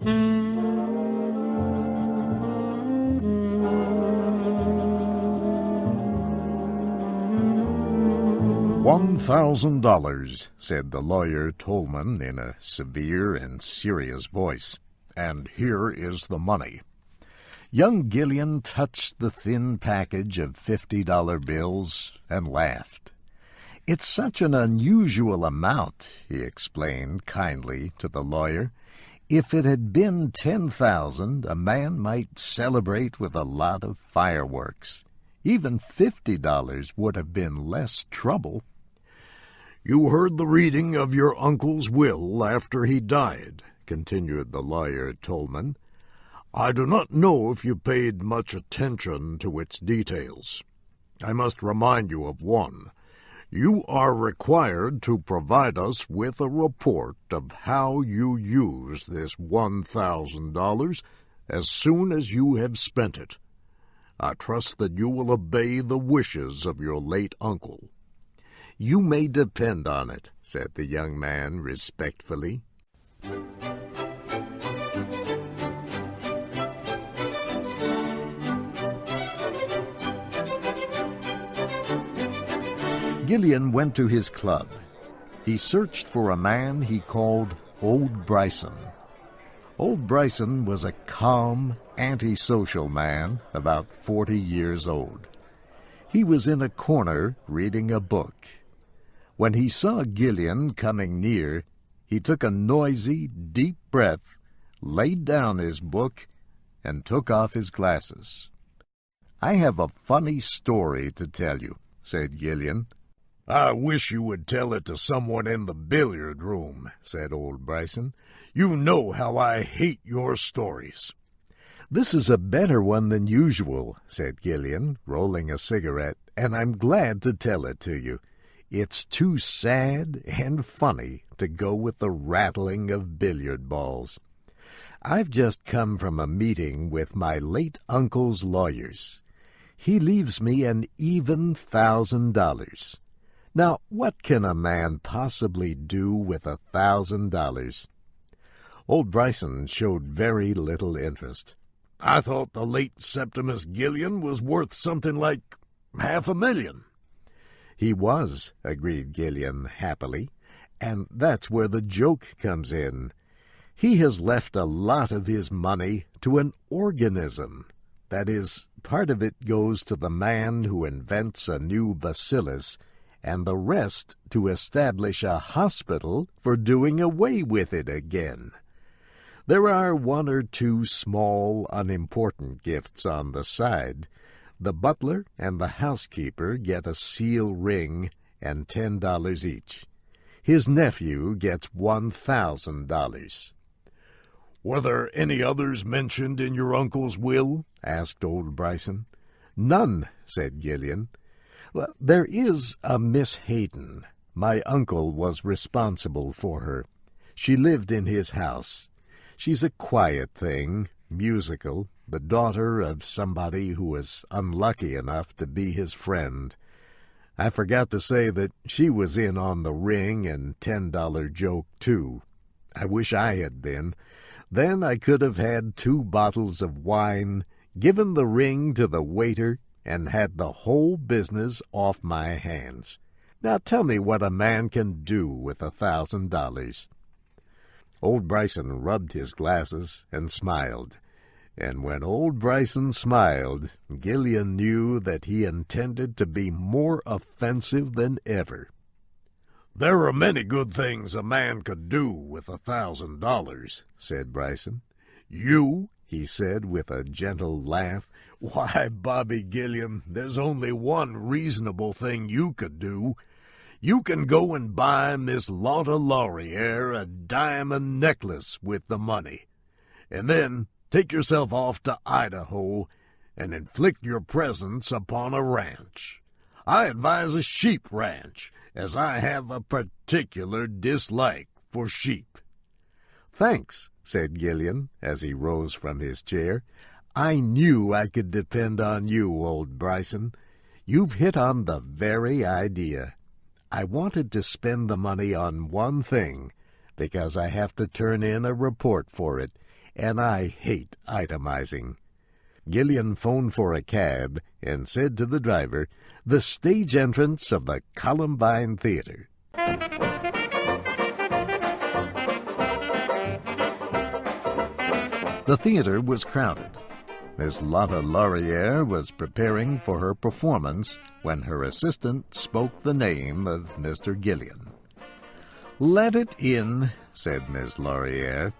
$1,000, said the lawyer Tolman in a severe and serious voice, and here is the money. Young Gillian touched the thin package of $50 bills and laughed. It's such an unusual amount, he explained kindly to the lawyer. If it had been 10,000, a man might celebrate with a lot of fireworks. Even $50 would have been less trouble. You heard the reading of your uncle's will after he died, continued the lawyer Tolman. I do not know if you paid much attention to its details. I must remind you of one. You are required to provide us with a report of how you use this $1,000 as soon as you have spent it. I trust that you will obey the wishes of your late uncle. You may depend on it, said the young man respectfully. Gillian went to his club. He searched for a man he called Old Bryson. Old Bryson was a calm, antisocial man about 40 years old. He was in a corner reading a book. When he saw Gillian coming near, he took a noisy, deep breath, laid down his book, and took off his glasses. "I have a funny story to tell you," said Gillian. "I wish you would tell it to someone in the billiard room," said old Bryson. "You know how I hate your stories." "This is a better one than usual," said Gillian, rolling a cigarette, "and I'm glad to tell it to you. It's too sad and funny to go with the rattling of billiard balls. I've just come from a meeting with my late uncle's lawyers. He leaves me an even $1,000. Now, what can a man possibly do with $1,000? Old Bryson showed very little interest. "I thought the late Septimus Gillian was worth something like $500,000. "He was," agreed Gillian happily, "and that's where the joke comes in. He has left a lot of his money to an organism. That is, part of it goes to the man who invents a new bacillus, and the rest to establish a hospital for doing away with it again. There are one or two small, unimportant gifts on the side. The butler and the housekeeper get a seal ring and $10 each. His nephew gets $1,000. "Were there any others mentioned in your uncle's will?" asked old Bryson. "None," said Gillian. "Well, there is a Miss Hayden. My uncle was responsible for her. She lived in his house. She's a quiet thing, musical, the daughter of somebody who was unlucky enough to be his friend. I forgot to say that she was in on the ring and $10 joke, too. I wish I had been. Then I could have had 2 bottles of wine, given the ring to the waiter, and had the whole business off my hands. Now tell me what a man can do with $1,000. Old Bryson rubbed his glasses and smiled. And when old Bryson smiled, Gillian knew that he intended to be more offensive than ever. "There are many good things a man could do with $1,000, said Bryson. "You?" he said with a gentle laugh. "Why, Bobby Gillian, there's only one reasonable thing you could do. You can go and buy Miss Lotta Lauriere a diamond necklace with the money, and then take yourself off to Idaho and inflict your presence upon a ranch. I advise a sheep ranch, as I have a particular dislike for sheep." "Thanks," said Gillian, as he rose from his chair. "I knew I could depend on you, old Bryson. You've hit on the very idea. I wanted to spend the money on one thing, because I have to turn in a report for it, and I hate itemizing. Gillian phoned for a cab and said to the driver, "The stage entrance of the Columbine Theater." The theater was crowded. Miss Lotta Laurier was preparing for her performance when her assistant spoke the name of Mr. Gillian. "Let it in," said Miss Laurier.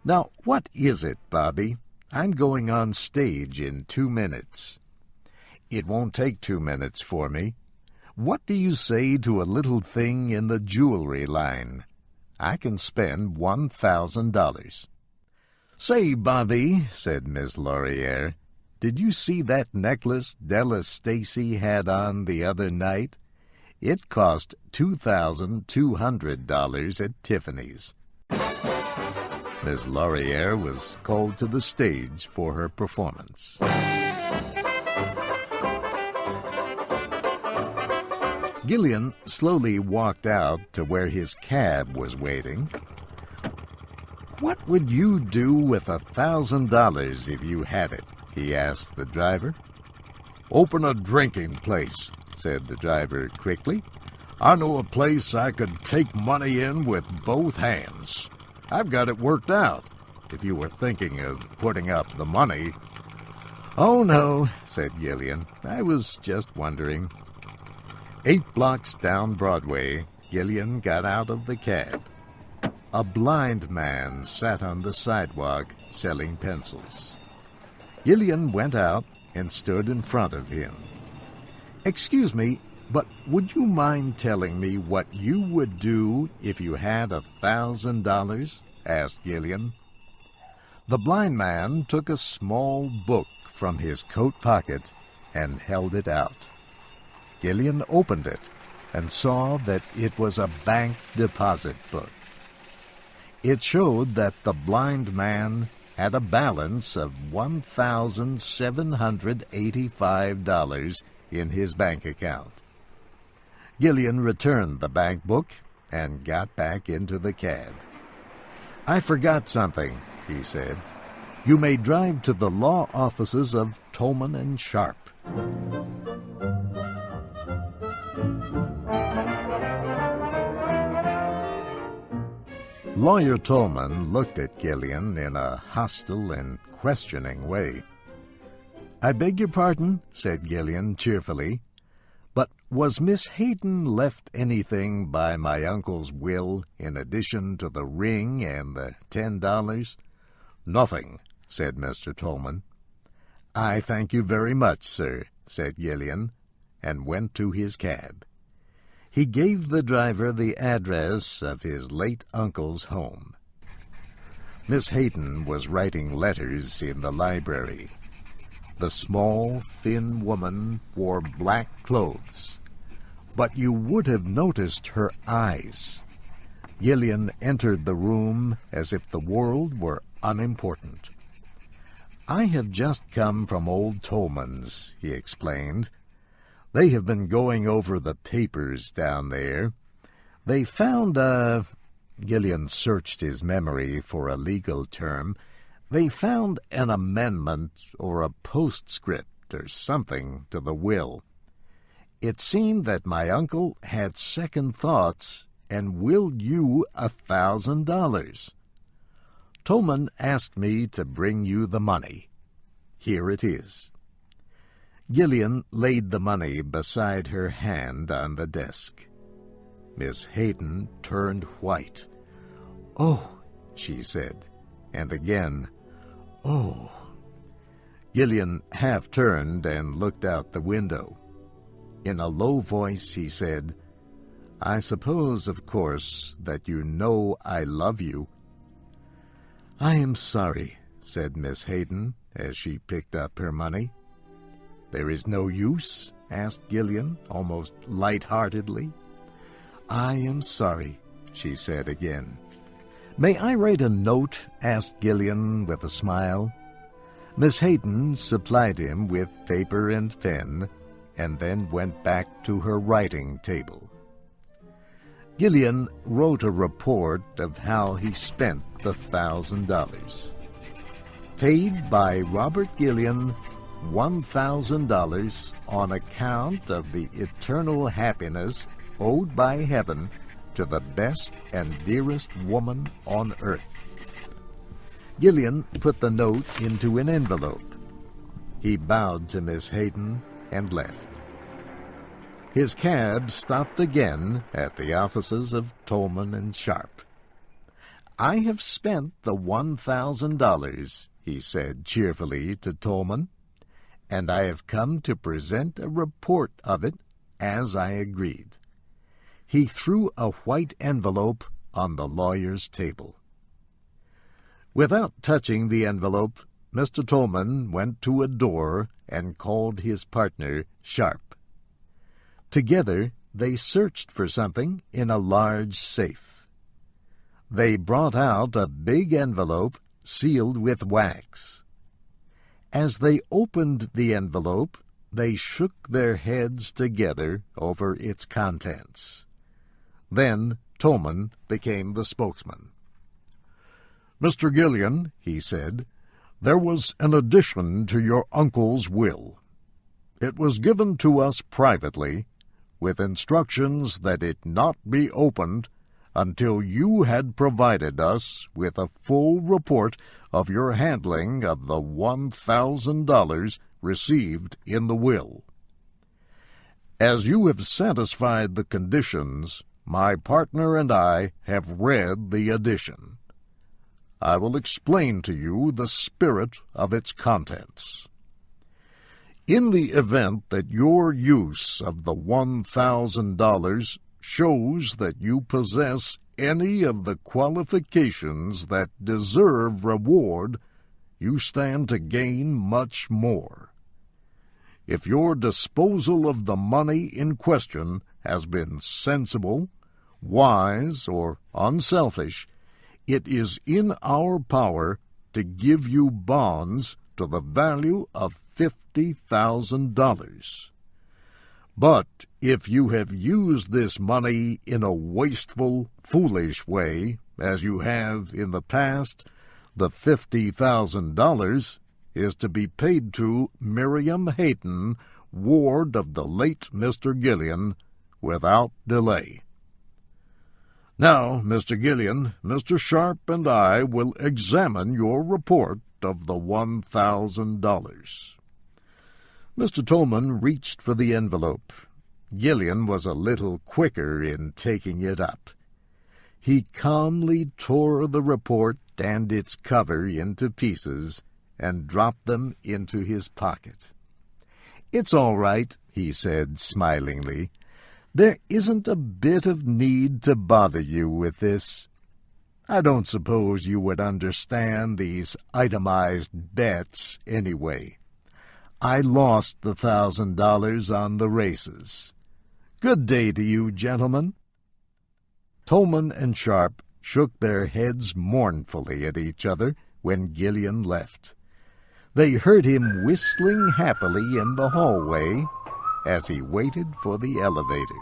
"Now, what is it, Bobby? I'm going on stage in 2 minutes." "It won't take 2 minutes for me. What do you say to a little thing in the jewelry line? I can spend $1,000. "Say, Bobby," said Miss Laurier, "did you see that necklace Della Stacy had on the other night? It cost $2,200 at Tiffany's." Miss Laurier was called to the stage for her performance. Gillian slowly walked out to where his cab was waiting. "What would you do with $1,000 if you had it?" he asked the driver. "Open a drinking place," said the driver quickly. "I know a place I could take money in with both hands. I've got it worked out, if you were thinking of putting up the money." "Oh, no," said Gillian. "I was just wondering." 8 blocks down Broadway, Gillian got out of the cab. A blind man sat on the sidewalk selling pencils. Gillian went out and stood in front of him. "Excuse me, but would you mind telling me what you would do if you had $1,000? asked Gillian. The blind man took a small book from his coat pocket and held it out. Gillian opened it and saw that it was a bank deposit book. It showed that the blind man had a balance of $1,785 in his bank account. Gillian returned the bank book and got back into the cab. "I forgot something," he said. "You may drive to the law offices of Tolman and Sharp." Lawyer Tolman looked at Gillian in a hostile and questioning way. "I beg your pardon," said Gillian cheerfully, "but was Miss Hayden left anything by my uncle's will in addition to the ring and the $10? "Nothing," said Mr. Tolman. "I thank you very much, sir," said Gillian, and went to his cab. He gave the driver the address of his late uncle's home. Miss Hayden was writing letters in the library. The small, thin woman wore black clothes, but you would have noticed her eyes. Gillian entered the room as if the world were unimportant. "I have just come from old Tolman's," he explained. "They have been going over the papers down there. They found Gillian searched his memory for a legal term. "They found an amendment or a postscript or something to the will. It seemed that my uncle had second thoughts and willed you $1,000. Tolman asked me to bring you the money. Here it is." Gillian laid the money beside her hand on the desk. Miss Hayden turned white. "Oh," she said, and again, "Oh." Gillian half turned and looked out the window. In a low voice he said, "I suppose, of course, that you know I love you." "I am sorry," said Miss Hayden as she picked up her money. "There is no use?" asked Gillian, almost light-heartedly. "I am sorry," she said again. "May I write a note?" asked Gillian with a smile. Miss Hayden supplied him with paper and pen, and then went back to her writing table. Gillian wrote a report of how he spent the $1,000. paid by Robert Gillian $1,000 on account of the eternal happiness owed by heaven to the best and dearest woman on earth. Gillian put the note into an envelope. He bowed to Miss Hayden and left. His cab stopped again at the offices of Tolman and Sharp. "I have spent the $1,000, he said cheerfully to Tolman, "and I have come to present a report of it as I agreed." He threw a white envelope on the lawyer's table. Without touching the envelope, Mr. Tolman went to a door and called his partner, Sharp. Together they searched for something in a large safe. They brought out a big envelope sealed with wax. As they opened the envelope, they shook their heads together over its contents. Then Tolman became the spokesman. "Mr. Gillian," he said, "there was an addition to your uncle's will. It was given to us privately, with instructions that it not be opened until you had provided us with a full report of your handling of the $1,000 received in the will. As you have satisfied the conditions, my partner and I have read the addition. I will explain to you the spirit of its contents. In the event that your use of the $1,000 shows that you possess any of the qualifications that deserve reward, you stand to gain much more. If your disposal of the money in question has been sensible, wise, or unselfish, it is in our power to give you bonds to the value of $50,000. But if you have used this money in a wasteful, foolish way, as you have in the past, the $50,000 is to be paid to Miriam Hayden, ward of the late Mr. Gillian, without delay. Now, Mr. Gillian, Mr. Sharp and I will examine your report of the $1,000. Mr. Tolman reached for the envelope. Gillian was a little quicker in taking it up. He calmly tore the report and its cover into pieces and dropped them into his pocket. "It's all right," he said smilingly. "There isn't a bit of need to bother you with this. I don't suppose you would understand these itemized bets anyway. I lost the $1,000 on the races. Good day to you, gentlemen." Tolman and Sharp shook their heads mournfully at each other when Gillian left. They heard him whistling happily in the hallway as he waited for the elevator.